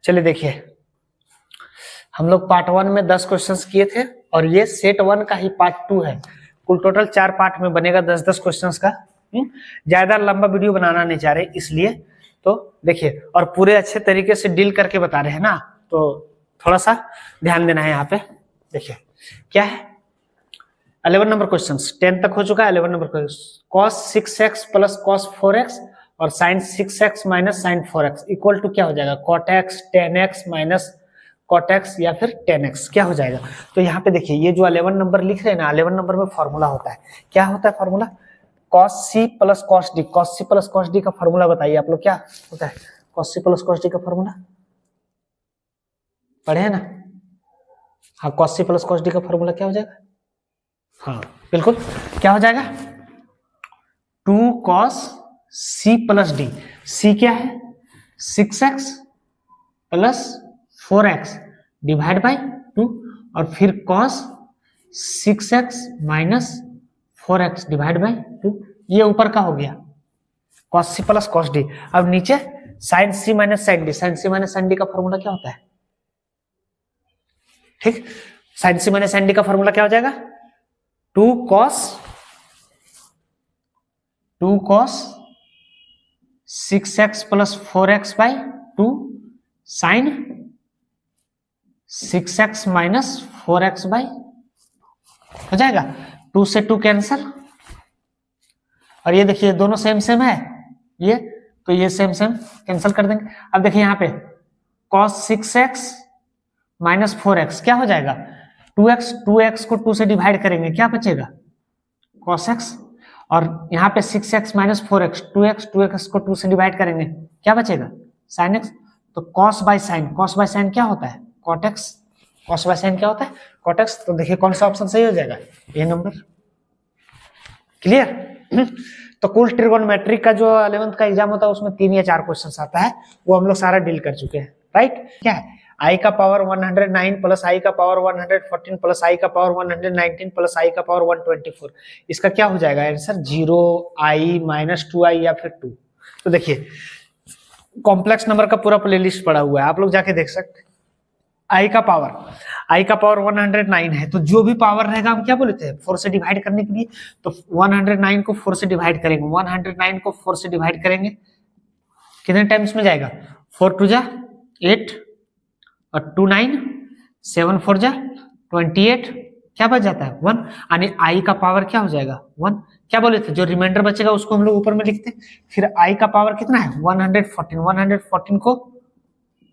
चलिए देखिए, हम लोग पार्ट 1 में 10 क्वेश्चंस किए थे और ये सेट 1 का ही पार्ट 2 है। कुल टोटल 4 पार्ट में बनेगा 10-10 क्वेश्चंस का। ज्यादा लंबा वीडियो बनाना नहीं चाह रहे इसलिए। तो देखिए, और पूरे अच्छे तरीके से डील करके बता रहे हैं ना, तो थोड़ा सा ध्यान देना है यहाँ पे। देखिए क्या है, 11 नंबर क्वेश्चन, 10 तक हो चुका है। 11 number question, cos 6x plus cos 4x और sin 6x minus sin 4x equal to क्या हो जाएगा, cot x tan x minus cot x या फिर tan x क्या हो जाएगा। तो यहाँ पे देखिए, ये जो 11 नंबर लिख रहे हैं ना, 11 नंबर में फॉर्मूला होता है। क्या होता है formula, cos c plus cos d। cos c plus cos d का फॉर्मूला बताइए आप लोग, क्या होता है। cos c plus cos d का फॉर्मूला पढ़े है ना। हाँ, cos c plus cos d का फॉर्मूला क्या हो जाएगा, हाँ बिल्कुल, क्या हो जाएगा, 2 cos c plus d। c क्या है, 6x plus 4x divide by 2 और फिर cos 6x minus 4x divide by 2। ये ऊपर का हो गया cos c plus cos d। अब नीचे sin c minus sin d। sin c minus sin d का फॉर्मूला क्या होता है, ठीक, sin c minus sin d का फॉर्मूला क्या हो जाएगा, 2 cos 6x plus 4x by 2 sine 6x minus 4x by, हो जाएगा 2 से 2 कैंसल। और ये देखिए दोनों सेम सेम है, ये तो ये सेम सेम कैंसल कर देंगे। अब देखिए यहाँ पे cos 6x माइनस 4x क्या हो जाएगा, 2x को 2 से डिवाइड करेंगे, क्या बचेगा cos x। और यहाँ पे 6x माइनस 4x, 2x को 2 से डिवाइड करेंगे, क्या बचेगा sin x। तो cos बाय sin क्या होता है, cot x। cos by sin क्या होता है, cot x। तो देखिए कौन सा ऑप्शन सही हो जाएगा, ये नंबर। क्लियर। तो कुल ट्रिगोनोमेट्री का जो 11th का एग्जाम होता है उसमें 3 या 4 क्वेश्चन आता है, वो हम लोग सारा डील कर चुके हैं। राइट, क्या है, i का पावर 109 प्लस i का पावर 114 प्लस i का पावर 119 प्लस i का पावर 124, इसका क्या हो जाएगा आंसर, 0 i माइनस 2i या फिर 2। तो देखिए कॉम्प्लेक्स नंबर का पूरा प्लेलिस्ट पड़ा हुआ है, आप लोग जाके देख सकते हैं। i का पावर 109 है, तो जो भी पावर रहेगा हम क्या बोले थे, 4 से डिवाइड करने के लिए। तो 109 को 4 से डिवाइड करेंगे, 109 को 4 से डिवाइड करेंगे, कितने टाइम्स में जाएगा, 4 2 जा 8 और 2 9 7 4 जा 28, क्या बच जाता है 1। यानी i का पावर क्या हो जाएगा 1। क्या बोले थे, जो रिमाइंडर बचेगा उसको हम लोग ऊपर में लिखते हैं। फिर i का पावर कितना है 114 को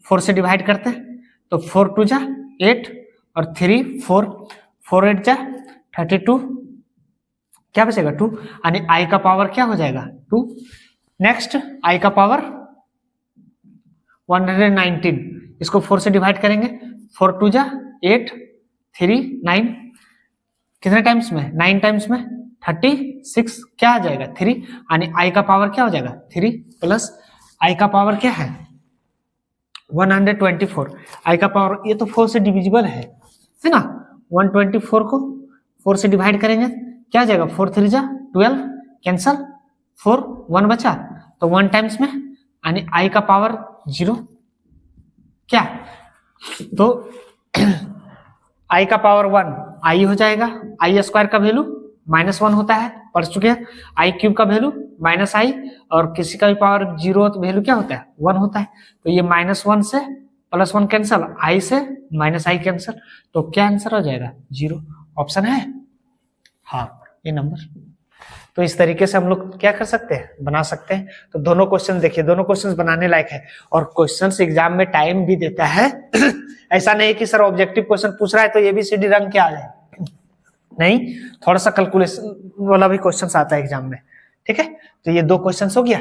4 से डिवाइड करते हैं, तो 4 2 जा 8 और 3 4 4 8 जा 32, क्या बचेगा 2। यानी i का पावर क्या हो जाएगा 2। नेक्स्ट i का पावर 119, इसको 4 से डिवाइड करेंगे, 4 2 जा 8 3 9, कितने टाइम्स में 9 टाइम्स में 36, क्या आ जाएगा 3। यानी i का पावर क्या हो जाएगा 3 प्लस i का पावर क्या है 124। i का पावर ये तो 4 से डिविजिबल है ना, 124 को 4 से डिवाइड करेंगे, क्या आ जाएगा 4 3 जा 12 कैंसल, 4 1 बचा, तो 1 टाइम्स में, यानी i का पावर 0, क्या तो i का पावर 1 i हो जाएगा, i स्क्वायर का वैल्यू -1 होता है, पढ़ चुके हैं। i क्यूब का वैल्यू -i, और किसी का भी पावर 0 तो वैल्यू क्या होता है 1 होता है। तो ये -1 से +1 कैंसल, i से -i कैंसल, तो क्या आंसर हो जाएगा 0। ऑप्शन है हाँ, ये नंबर। तो इस तरीके से हम लोग क्या कर सकते हैं, बना सकते हैं। तो दोनों क्वेश्चन देखिए, दोनों क्वेश्चन बनाने लायक है, और क्वेश्चंस एग्जाम में टाइम भी देता है। ऐसा नहीं कि सर ऑब्जेक्टिव क्वेश्चन पूछ रहा है तो ABCD रंग के आ जाए, नहीं, थोड़ा सा कैलकुलेशन वाला भी क्वेश्चन आता है एग्जाम में, ठीक है। तो ये 2 क्वेश्चन हो गया।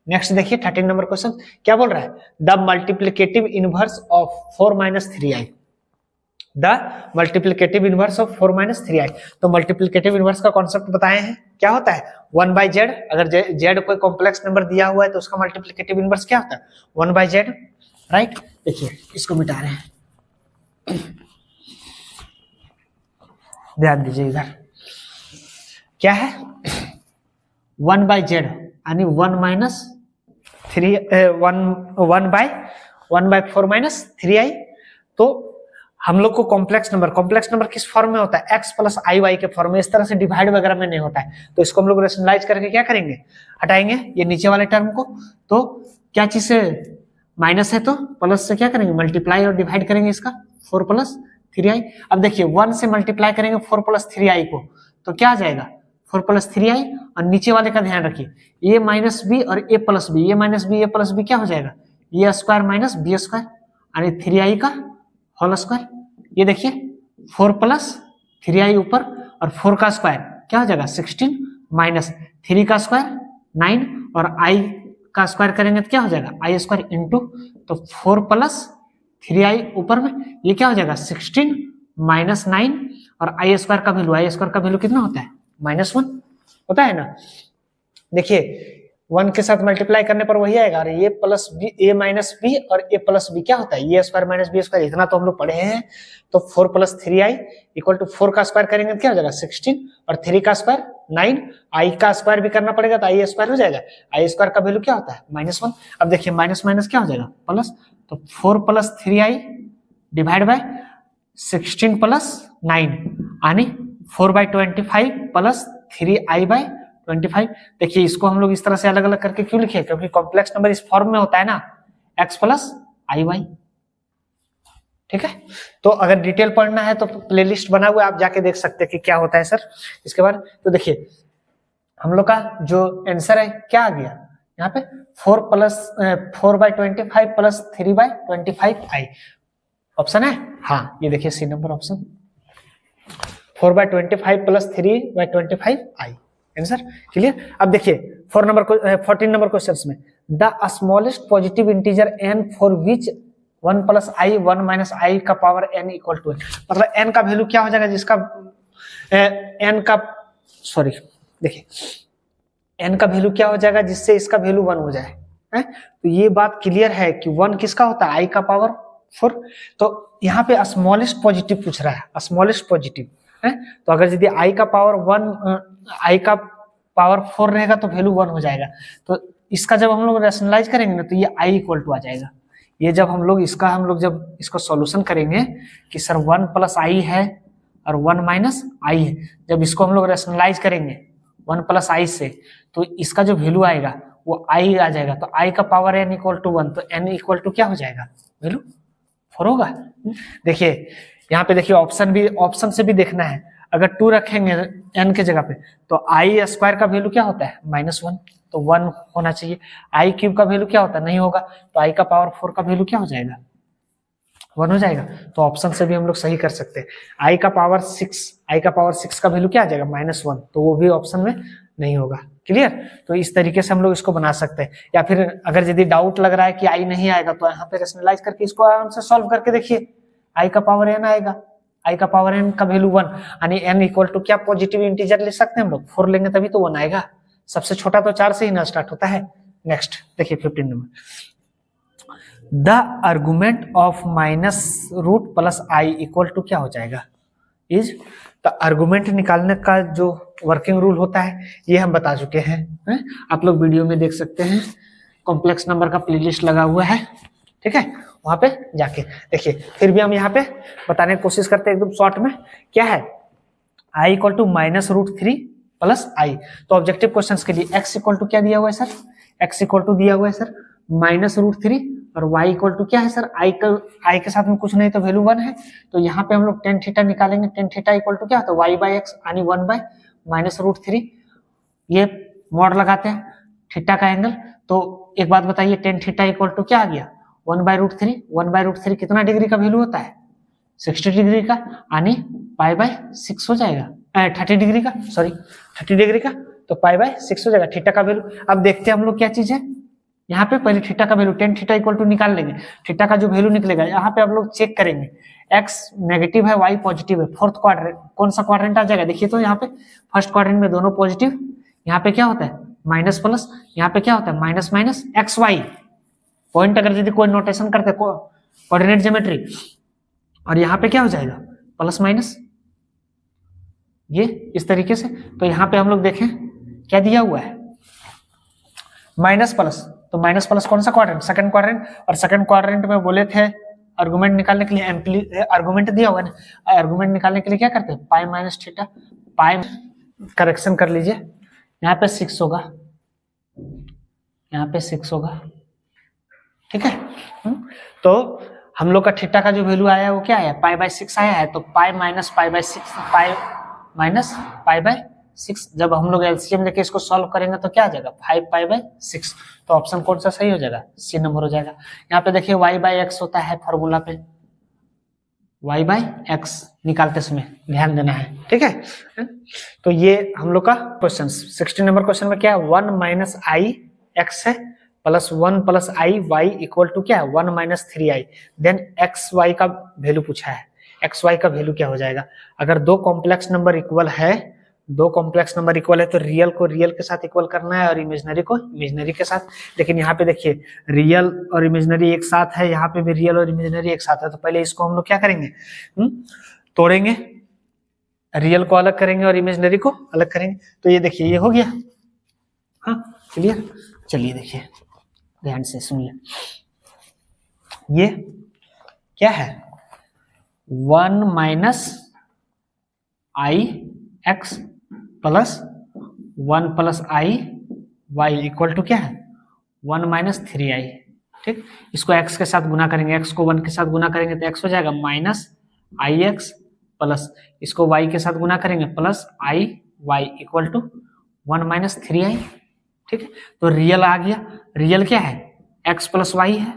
नेक्स्ट देखिए 13 नंबर क्वेश्चन क्या बोल रहा है, the multiplicative inverse of 4 - 3i। The multiplicative inverse of 4 - 3i। तो मल्टीप्लिकेटिव इनवर्स का कॉन्सेप्ट बताए हैं, क्या होता है 1/z। अगर z कोई कॉम्प्लेक्स नंबर दिया हुआ है तो उसका मल्टीप्लिकेटिव इनवर्स क्या होता है 1/z। राइट, देखिए इसको मिटा रहे हैं, ध्यान दीजिए इधर, क्या है 1/z यानी 1 - 3 1/, 1/4 माइनस 3i। तो हम लोग को कॉम्प्लेक्स नंबर किस फॉर्म में होता है, x प्लस आई वाई के फॉर्म में, इस तरह से डिवाइड वगैरह में नहीं होता है। तो इसको हम लोग रेशनलाइज करके क्या करेंगे, हटाएंगे ये नीचे वाले टर्म को। तो क्या चीज से माइनस है तो प्लस से क्या करेंगे, मल्टीप्लाई और डिवाइड करेंगे इसका, 4 प्लस 3i। अब देखिए 1 से मल्टीप्लाई करेंगे 4 प्लस 3i को, तो क्या आ जाएगा 4 प्लस 3i। और नीचे वाले का ध्यान रखिए, a माइनस बी और a plus B, a minus B a plus B क्या हो जाएगा, a square minus B square, यानी 3i का होल स्क्वायर। ये देखिए 4 प्लस 3i ऊपर और 4 का स्क्वायर क्या हो जाएगा 16 माइनस 3 का स्क्वायर 9 और i का स्क्वायर करेंगे तो क्या हो जाएगा आई स्क्वायर इंटू, तो 4 प्लस 3i ऊपर में ये क्या हो जाएगा 16 माइनस 9 और आई स्क्वायर का वैल्यू कितना होता है -1 होता है ना। देखिए 1 के साथ मल्टीप्लाई करने पर वही आएगा, और ए प्लस बी, ए माइनस बी और ए प्लस बी क्या होता है ए स्क्वायर माइनस बी स्क्वायर, इतना तो हम लोग पढ़े हैं। तो 4 प्लस 3i इक्वल टू 4 का स्क्वायर करेंगे तो क्या हो जाएगा 16 और 3 का स्क्वायर 9, आई का स्क्वायर भी करना पड़ेगा तो आई स्क्वायर हो जाएगा, आई स्क्वायर का वैल्यू क्या होता है -1। अब देखिए माइनस माइनस क्या हो जाएगा प्लस, तो 4 plus 3i divide by 16 plus 9 यानी 4/25 प्लस 3i/25। देखिए इसको हम लोग इस तरह से अलग अलग करके क्यों लिखे, क्योंकि कॉम्प्लेक्स नंबर इस फॉर्म में होता है ना, x प्लस आई वाई। ठीक है, तो अगर डिटेल पढ़ना है तो प्लेलिस्ट बना हुआ है, आप जाके देख सकते हैं कि क्या होता है सर इसके बाद। तो देखिए हम लोग का जो आंसर है क्या आ गया यहाँ पे 4/25 प्लस 3/25i ऑप्शन है। हाँ ये देखिए सी नंबर ऑप्शन 4/25 प्लस 3/25i आंसर क्लियर। अब देखिए 14 नंबर क्वेश्चंस में the smallest positive integer n for which 1 plus i 1 minus i का पावर n इक्वल टू, मतलब n का वैल्यू क्या हो जाएगा जिसका n का सॉरी देखिए n का वैल्यू क्या हो जाएगा जिससे इसका वैल्यू 1 हो जाए है? तो ये बात क्लियर है कि 1 किसका होता है i का पावर 4। तो यहाँ पे स्मॉलेस्ट पॉजिटिव पूछ रहा है, स्मॉलेस्ट पॉजिटिव है, तो अगर यदि i का पावर 4 रहेगा तो वैल्यू 1 हो जाएगा। तो इसका जब हम लोग रैशनलाइज करेंगे ना तो ये i इक्वल टू आ जाएगा। ये जब हम लोग जब इसको सॉल्यूशन करेंगे कि सर 1 प्लस आई है और 1 माइनस आई है, जब इसको हम लोग रैशनलाइज करेंगे 1 प्लस आई से, तो इसका जो वैल्यू आएगा वो i आ जाएगा। तो i का पावर n इक्वल टू 1, तो n इक्वल टू क्या हो जाएगा वैल्यू 4 होगा। देखिए यहाँ पे देखिए ऑप्शन से भी देखना है, अगर 2 रखेंगे n के जगह पे तो आई स्क्वायर का वैल्यू क्या होता है -1, तो 1 होना चाहिए। आई क्यूब का वैल्यू क्या होता है नहीं होगा, तो आई का पावर 4 का वैल्यू क्या हो जाएगा 1 हो जाएगा। तो ऑप्शन से भी हम लोग सही कर सकते हैं। आई का पावर 6 का वैल्यू क्या आ जाएगा -1, तो वो भी ऑप्शन में नहीं होगा। क्लियर, तो इस तरीके से हम लोग इसको बना सकते हैं। या फिर अगर यदि डाउट लग रहा है कि आई नहीं आएगा तो यहाँ पे रैशनलाइज करके इसको आराम से सॉल्व करके देखिए, आई का पावर n आएगा, आई का पावर n का वैल्यू 1, यानी n इक्वल टू क्या पॉजिटिव इंटीजर ले सकते हैं हम लोग 4 लेंगे तभी तो 1 आएगा। सबसे छोटा तो 4 से ही ना स्टार्ट होता है। नेक्स्ट देखिए 15 number, the argument of -root plus I equal to क्या हो जाएगा इज, तो आर्गुमेंट निकालने का जो वर्किंग रूल होता है ये हम बता चुके हैं, आप लोग वीडियो में देख सकते हैं, कॉम्प्लेक्स नंबर का प्लेलिस्ट लगा हुआ है, ठीक है, वहां पे जाके देखिए। फिर भी हम यहाँ पे बताने की कोशिश करते हैं एकदम शॉर्ट में, क्या है i इक्वल टू -√3 प्लस आई। तो ऑब्जेक्टिव क्वेश्चंस के लिए x इक्वल टू क्या दिया हुआ है सर, x इक्वल टू दिया हुआ है सर -√3 और y इक्वल टू क्या है सर, i के साथ में कुछ नहीं तो वैल्यू 1 है। तो यहाँ पे हम लोग tan थीटा निकालेंगे, tan थीटा इक्वल टू क्या होता है y/x यानी 1/-√3। ये मॉड लगाते हैं थीटा का एंगल। तो एक बात बताइए tan थीटा इक्वल टू क्या आ गया 1/√3, 1/√3 कितना डिग्री का वैल्यू होता है 60 डिग्री का, यानी π/6 हो जाएगा, 30 डिग्री का, सॉरी 30 डिग्री का, तो π/6 हो जाएगा थीटा का वैल्यू। अब देखते हैं हम लोग क्या चीज है यहाँ पे, पहले थीटा का value tan theta equal to निकाल लेंगे। थीटा का जो वैल्यू निकलेगा यहाँ पे हम लोग चेक करेंगे, x नेगेटिव है y पॉजिटिव है, फोर्थ क्वाड्रेंट कौन सा क्वाड्रेंट आ जाएगा देखिए। तो यहाँ पे फर्स्ट क्वाड्रेंट में दोनों पॉजिटिव, यहाँ पे क्या होता है माइनस प्लस, यहाँ पे क्या होता है माइनस माइनस XY पॉइंट, अगर यदि कोई नोटेशन करते कोऑर्डिनेट ज्योमेट्री, और यहाँ पे क्या हो जाएगा प्लस माइनस, ये इस तरीके से। तो यहाँ पे हम लोग देखें क्या दिया हुआ है माइनस प्लस, तो माइनस प्लस कौन सा क्वाड्रेंट, सेकंड क्वाड्रेंट, और सेकंड क्वाड्रेंट में बोले थे आर्गुमेंट निकालने के लिए आर्गुमेंट दिया होगा ना, आर्गुमेंट निकालने के लिए क्या करते हैं, पाई माइनस थीटा, पाई करेक्शन कर लीजिए, यहाँ पे 6 होगा, यहाँ पे 6 होगा, ठीक है। तो हम लोग का थीटा का जो वैल्यू आया है वो क्या है, पाई बाय 6 आया है, तो pi minus pi by 6, pi minus pi by 6, जब हम लोग एलसीएम लेके इसको सॉल्व करेंगे तो क्या आ जाएगा, 5 पाई बाय 6, तो ऑप्शन कौन सा सही हो जाएगा, सी नंबर हो जाएगा। यहाँ पे देखिए y बाय एक्स होता है फॉर्मूला पे, y बाय एक्स निकालते समय ध्यान देना है, ठीक है। तो ये हम लोग का क्वेश्चन 16 नंबर क्वेश्चन में क्या है, 1 माइनस आई एक्स है plus 1 plus I Y equal to क्या है, 1 minus 3i, then X Y का वैल्यू पूछा है, एक्स वाई का वैल्यू क्या हो जाएगा। अगर दो कॉम्प्लेक्स नंबर इक्वल है, दो कॉम्प्लेक्स नंबर इक्वल है तो रियल को रियल के साथ इक्वल करना है और इमेजिनरी को इमेजिनरी के साथ। लेकिन यहाँ पे देखिए रियल और इमेजिनरी एक साथ है, यहाँ पे भी रियल और इमेजिनरी एक साथ है, तो पहले इसको हम लोग क्या करेंगे, तोड़ेंगे, रियल को अलग करेंगे और इमेजिनरी को अलग करेंगे। तो ये देखिए ये हो गया, हाँ क्लियर। चलिए देखिए ध्यान से सुनिए, ये क्या है, 1 minus I X plus 1 plus I Y equal to क्या है, 1 माइनस 3i, ठीक। इसको x के साथ गुना करेंगे, x को 1 के साथ गुना करेंगे तो x हो जाएगा माइनस आई एक्स प्लस इसको y के साथ गुना करेंगे plus I Y equal to 1 minus 3i, ठीक है। तो रियल आ गया, रियल क्या है, x प्लस वाई है,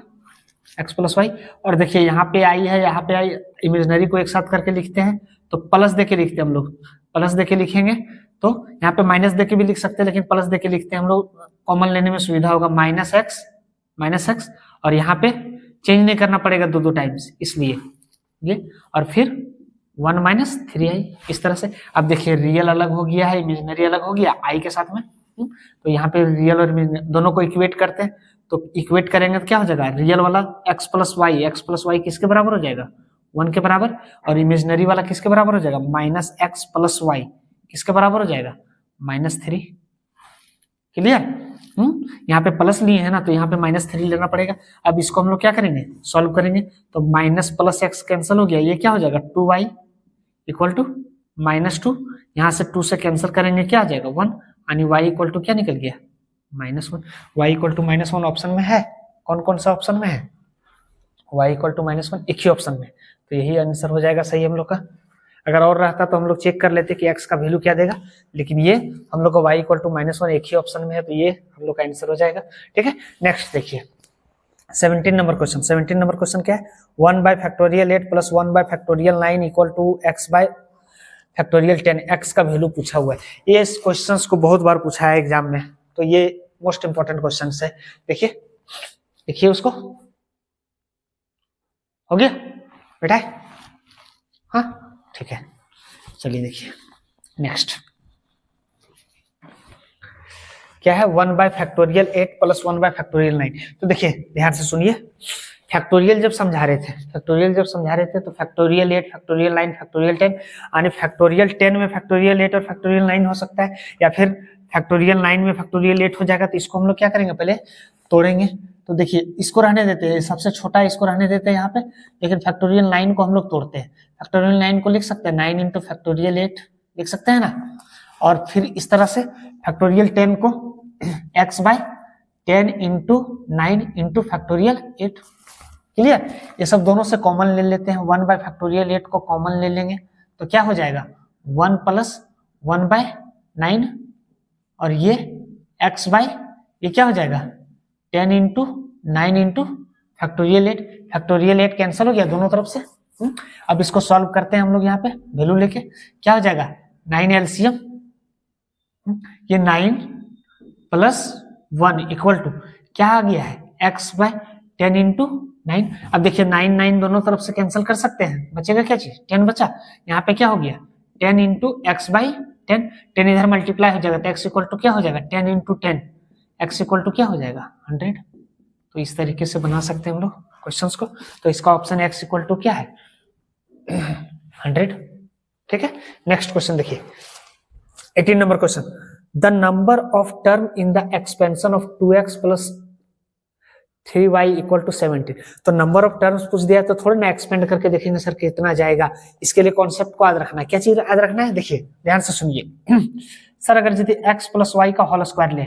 x प्लस वाई, और देखिए यहाँ पे आई है, यहाँ पे आई, इमेजिनरी को एक साथ करके लिखते हैं तो प्लस देके लिखते हैं हम लोग, प्लस देके लिखेंगे तो यहाँ पे माइनस देके भी लिख सकते हैं, लेकिन प्लस देके लिखते हैं हम लोग, कॉमन लेने में सुविधा होगा, माइनस एक्स, और यहाँ पे चेंज नहीं करना पड़ेगा दो टाइम्स, इसलिए ये, और फिर 1 माइनस 3i, इस तरह से। अब देखिए रियल अलग हो गया है, इमेजिनरी अलग हो गया आई के साथ में, तो यहाँ पे रियल और दोनों को इक्वेट करते हैं, तो इक्वेट करेंगे तो क्या हो जाएगा, रियल वाला x प्लस वाई किसके बराबर हो जाएगा, 1 के बराबर, और इमेजिनरी वाला किसके बराबर हो जाएगा, माइनस एक्स प्लस वाई किसके बराबर हो जाएगा, -3। क्लियर। यहाँ पे प्लस लिए है ना, तो यहाँ पे -3 लेना पड़ेगा। अब इसको हम लोग क्या करेंगे, सॉल्व करेंगे, तो माइनस प्लस एक्स कैंसिल हो गया, ये क्या हो जाएगा 2y इक्वल टू -2, यहाँ से 2 से कैंसिल करेंगे क्या आ जाएगा 1, यानी y इक्वल टू क्या निकल गया -1, y इक्वल टू -1 ऑप्शन में है, कौन कौन सा ऑप्शन में है, y इक्वल टू -1 एक ही ऑप्शन में, तो यही आंसर हो जाएगा सही हम लोग का। अगर और रहता तो हम लोग चेक कर लेते कि x का वैल्यू क्या देगा, लेकिन ये हम लोग का y इक्वल टू -1 एक ही ऑप्शन में है, तो ये हम लोग का आंसर हो जाएगा, ठीक है। नेक्स्ट देखिए 17 नंबर क्वेश्चन, 17 नंबर क्वेश्चन क्या है, 1 by factorial 8 plus 1 by factorial 9 equal to x by factorial 10, x का वैल्यू पूछा हुआ है। ये इस क्वेश्चंस को बहुत बार पूछा है एग्जाम में, तो ये मोस्ट इंपॉर्टेंट क्वेश्चन है। देखिए देखिए उसको, हो गया बेटा, हाँ ठीक है। चलिए देखिए नेक्स्ट क्या है, 1 by factorial 8 plus 1 by factorial 9। तो देखिए ध्यान से सुनिए, फैक्टोरियल जब समझा रहे थे तो फैक्टोरियल 8 फैक्टोरियल 9 फैक्टोरियल 10, यानी फैक्टोरियल 10 में फैक्टोरियल 8 और फैक्टोरियल 9 हो सकता है, या फिर फैक्टोरियल 9 में फैक्टोरियल 8 हो जाएगा। तो इसको हम लोग क्या करेंगे, पहले तोड़ेंगे। तो देखिए इसको रहने देते हैं, सबसे छोटा इसको रहने देते हैं यहाँ पे, लेकिन फैक्टोरियल 9 को हम लोग तोड़ते हैं। फैक्टोरियल 9 को लिख सकते हैं 9 इंटू फैक्टोरियल 8 लिख सकते हैं ना, और फिर इस तरह से फैक्टोरियल 10 को x by 10 into 9 into factorial 8। Clear. ये सब दोनों से कॉमन ले लेते हैं, 1 बाय फैक्टोरियल 8 को कॉमन ले लेंगे तो क्या हो जाएगा 1 प्लस 1 बाय 9, और ये x बाय ये क्या हो जाएगा 10 into 9 into factorial 8। Factorial 8 cancel हो गया दोनों तरफ से। अब इसको सॉल्व करते हैं हम लोग यहाँ पे वैल्यू लेके, क्या हो जाएगा 9 एलसीएम, ये 9 प्लस 1 इक्वल टू क्या आ गया है x बाय 10 इंटू 9। अब देखिए 9 9 दोनों तरफ से कैंसिल कर सकते हैं, बचेगा क्या चीज 10 बचा। यहाँ पे क्या हो गया 10 इंटू एक्स बाई 10, 10 इधर मल्टीप्लाई हो जाएगा तो x इक्वल टू क्या हो जाएगा 10 इंटू 10, x इक्वल टू क्या हो जाएगा 100। तो इस तरीके से बना सकते हैं हम लोग क्वेश्चंस को। तो इसका ऑप्शन x इक्वल टू क्या है 100। ठीक है। नेक्स्ट क्वेश्चन देखिए 18 number question, the number of term in the expansion of 2x plus 3y equal to 17। तो नंबर ऑफ टर्म्स पूछ दिया तो थोड़ा ना एक्सपेंड करके देखेंगे सर कितना जाएगा। इसके लिए कॉन्सेप्ट को याद रखना है। क्या चीज याद रखना है, देखिए ध्यान से सुनिए। सर अगर यदि x प्लस वाई का होल स्क्वायर ले,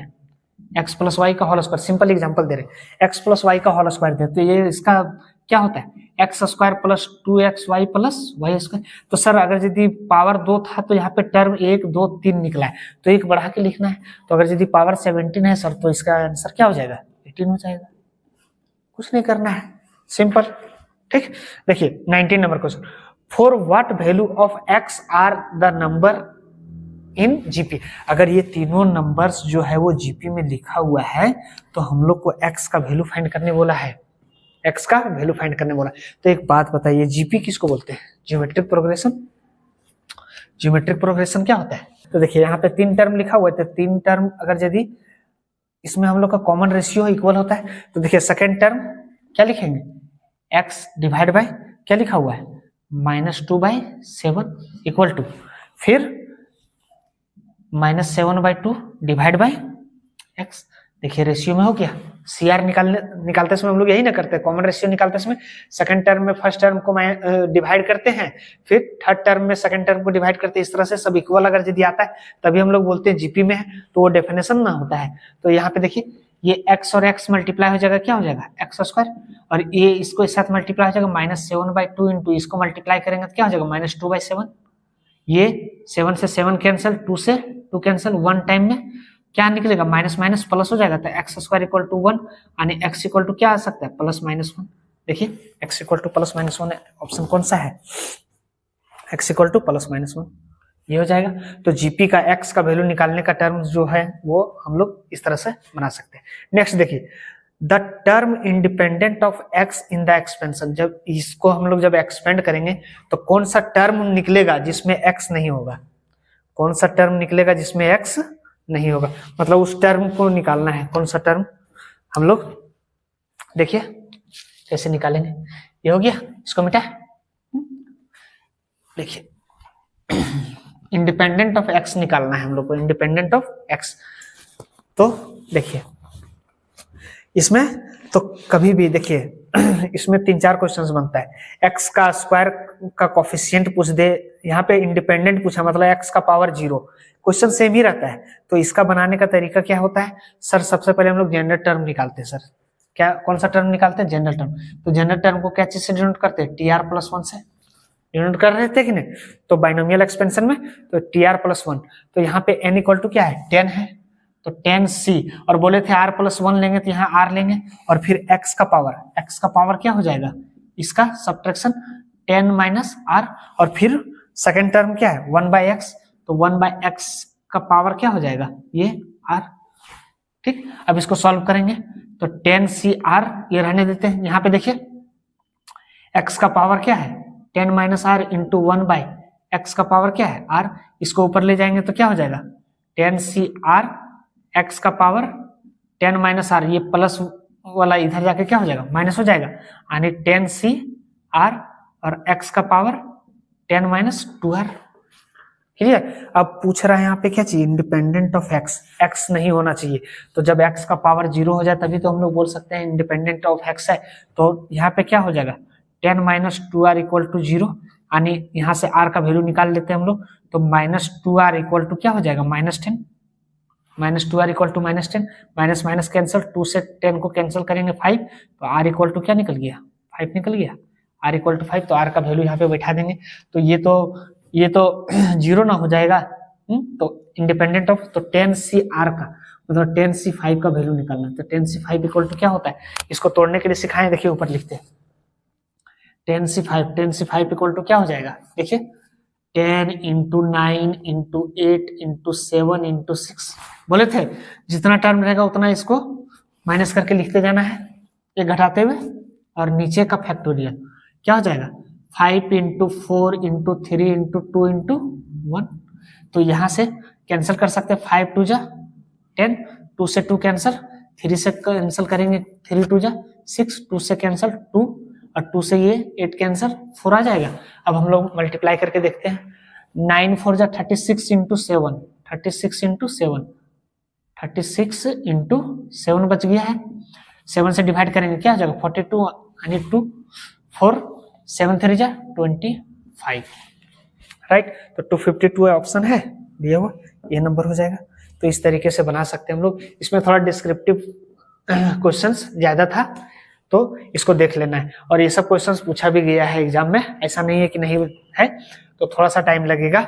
x प्लस वाई का होल स्क्वायर, सिंपल एग्जांपल दे रहे, x प्लस वाई का होल स्क्वायर दे, तो ये इसका क्या होता है, X square plus 2xy plus Y square. तो सर अगर यदि पावर 2 था तो यहाँ पे टर्म 1 2 3 निकला है, तो एक बढ़ा के लिखना है। तो अगर यदि पावर 17 है सर, तो इसका आंसर क्या हो जाएगा, 18 हो जाएगा। कुछ नहीं करना है, सिंपल। ठीक, देखिए 19 number question, for what value of x are the number in GP. अगर ये तीनों नंबर्स जो है वो जीपी में लिखा हुआ है तो हम लोग को x का वैल्यू फाइंड करने बोला है, x का वैल्यू फाइंड करने बोला। तो एक बात बताइए, जीपी किसको बोलते हैं, ज्योमेट्रिक प्रोग्रेशन। ज्योमेट्रिक प्रोग्रेशन क्या होता है, तो देखिए यहाँ पे 3 टर्म लिखा हुआ है, तो 3 टर्म अगर यदि इसमें हम लोग का कॉमन रेशियो इक्वल होता है, तो देखिए सेकेंड टर्म क्या लिखेंगे, x डिवाइड बाय क्या लिखा हुआ है, -2/7 इक्वल टू, फिर -7/2 डिवाइड बाय x। देखिए रेशियो में हो गया, CR निकालते समय हम लोग यही ना करते हैं, कॉमन रेशियो निकालते समय सेकंड टर्म में फर्स्ट टर्म को डिवाइड करते हैं, फिर थर्ड टर्म में सेकंड टर्म को डिवाइड करते हैं। इस तरह से सब इक्वल अगर यदि आता है तभी हम लोग बोलते हैं जीपी में है, तो वो डेफिनेशन ना होता है। तो यहाँ पे देखिए ये x और x मल्टीप्लाई हो जाएगा, क्या हो जाएगा x स्क्वायर, और ये इसको इस साथ मल्टीप्लाई हो जाएगा -7/2 इंटू इसको मल्टीप्लाई करेंगे तो क्या हो जाएगा -2/7। ये 7 से 7 कैंसिल, 2 से 2 कैंसिल, 1 टाइम में क्या निकलेगा, माइनस माइनस प्लस हो जाएगा, तो एक्स स्क्वायर इक्वल टू 1, यानी एक्स इक्वल टू क्या आ सकता है, +-1। देखिए एक्स इक्वल टू +-1 ऑप्शन कौन सा है, एक्स इक्वल टू +-1, ये हो जाएगा। तो जीपी का एक्स का वैल्यू निकालने का टर्म जो है वो हम लोग इस तरह से बना सकते हैं। नेक्स्ट देखिए, the term independent of x in the expansion. जब इसको हम लोग जब एक्सपेंड करेंगे तो कौन सा टर्म निकलेगा जिसमें एक्स नहीं होगा, कौन सा टर्म निकलेगा जिसमें एक्स नहीं होगा, मतलब उस टर्म को निकालना है, कौन सा टर्म हम लोग देखिए कैसे निकालेंगे। ये हो गया, इसको मिटा, देखिए इंडिपेंडेंट ऑफ एक्स निकालना है हम लोग को, इंडिपेंडेंट ऑफ एक्स। तो देखिए इसमें तो कभी भी देखिए इसमें 3-4 क्वेश्चंस बनता है, एक्स का स्क्वायर का कोफिशिएंट पूछ दे, यहाँ पे इंडिपेंडेंट पूछा मतलब एक्स का पावर 0, क्वेश्चन सेम ही रहता है। तो इसका बनाने का तरीका क्या होता है सर, सबसे पहले हम लोग जनरल टर्म निकालते हैं सर। क्या, कौन सा टर्म निकालते हैं, जनरल टर्म। तो जनरल टर्म को क्या चीज से डिनोट करते हैं, TR+1 से डिनोट कर रहे थे कि नहीं, तो बाइनोमियल एक्सपेंशन में तो TR+1। तो यहाँ पे n इक्वल टू क्या है, 10 है, तो 10c, और बोले थे R+1 लेंगे तो यहाँ R लेंगे, और फिर x का पावर क्या हो जाएगा, इसका सब्ट्रैक्शन 10 - R, और फिर सेकेंड टर्म क्या है 1/x, तो 1/x का पावर क्या हो जाएगा, ये R। ठीक, अब इसको सॉल्व करेंगे तो 10cr ये रहने देते हैं। यहाँ पे देखिए x का पावर क्या है 10 - R इंटू 1/x का पावर क्या है R, इसको ऊपर ले जाएंगे तो क्या हो जाएगा 10cr, x का पावर 10 - R, ये प्लस वाला इधर जाके क्या हो जाएगा, माइनस हो जाएगा, यानी 10cr और x का पावर 10 - 2R। क्लियर। अब पूछ रहा है यहाँ पे क्या चाहिए, इंडिपेंडेंट ऑफ एक्स, एक्स नहीं होना चाहिए। तो जब एक्स का पावर 0 हो जाए तभी तो हम लोग बोल सकते हैं इंडिपेंडेंट ऑफ एक्स है। तो यहाँ पे क्या हो जाएगा 10 - 2R इक्वल टू 0, यानी यहाँ से R का वैल्यू निकाल लेते हैं हम लोग, तो -2R इक्वल टू क्या हो जाएगा -10, -2R equal to -10, minus minus cancel, 2 से 10 को कैंसिल करेंगे 5, तो R इक्वल टू क्या निकल गया 5 निकल गया, R इक्वल टू 5। तो R का वैल्यू यहाँ पे बैठा देंगे, तो ये तो 0 ना हो जाएगा। तो इंडिपेंडेंट ऑफ, तो 10cr का मतलब 10c5 का वैल्यू निकालना है। तो 10c5 इक्वल टू क्या होता है, इसको तोड़ने के लिए सिखाएं, देखिए ऊपर लिखते हैं 10c5 इक्वल टू क्या हो जाएगा, देखिए 10 × 9 × 8 × 7 × 6, बोले थे जितना टर्म रहेगा उतना इसको माइनस करके लिखते जाना है, ये घटाते हुए, और नीचे का फैक्टोरियल क्या हो जाएगा 5 × 4 × 3 × 2 × 1। तो यहाँ से कैंसिल कर सकते हैं, 5 2 जा 10, 2 से 2 कैंसिल, 3 से कैंसिल करेंगे 3 2 जा 6, 2 से कैंसिल 2, और 2 से ये 8 कैंसिल 4 आ जाएगा। अब हम लोग मल्टीप्लाई करके देखते हैं, 9 4 जा 36 × 7, 36 × 7 बच गया है, 7 से डिवाइड करेंगे क्या आ जाएगा 42, आई नीड टू 4 7 3 जा 25, राइट। तो 252 ऑप्शन है दिया हुआ, ये नंबर हो जाएगा। तो इस तरीके से बना सकते हैं हम लोग। इसमें थोड़ा डिस्क्रिप्टिव क्वेश्चंस ज्यादा था, तो इसको देख लेना है। और ये सब क्वेश्चंस पूछा भी गया है एग्जाम में, ऐसा नहीं है कि नहीं है। तो थोड़ा सा टाइम लगेगा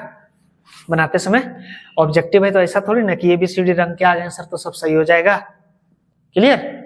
बनाते समय। ऑब्जेक्टिव है तो ऐसा थोड़ी ना कि ABCD रंग के आ गए सर तो सब सही हो जाएगा। क्लियर।